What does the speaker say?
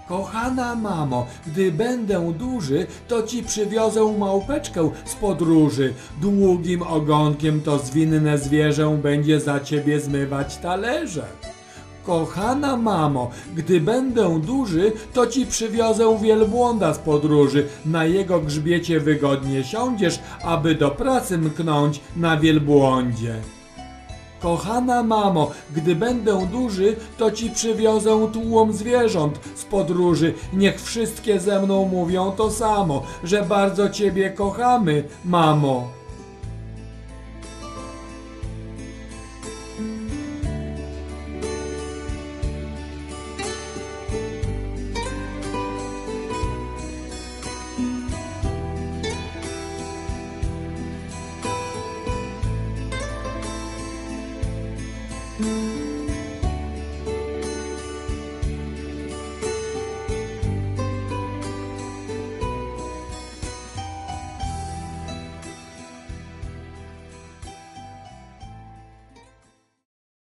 Kochana mamo, gdy będę duży, to ci przywiozę małpeczkę z podróży. Długim ogonkiem to zwinne zwierzę będzie za ciebie zmywać talerze. Kochana mamo, gdy będę duży, to ci przywiozę wielbłąda z podróży. Na jego grzbiecie wygodnie siądziesz, aby do pracy mknąć na wielbłądzie. Kochana mamo, gdy będę duży, to ci przywiozę tłum zwierząt z podróży. Niech wszystkie ze mną mówią to samo, że bardzo ciebie kochamy, mamo.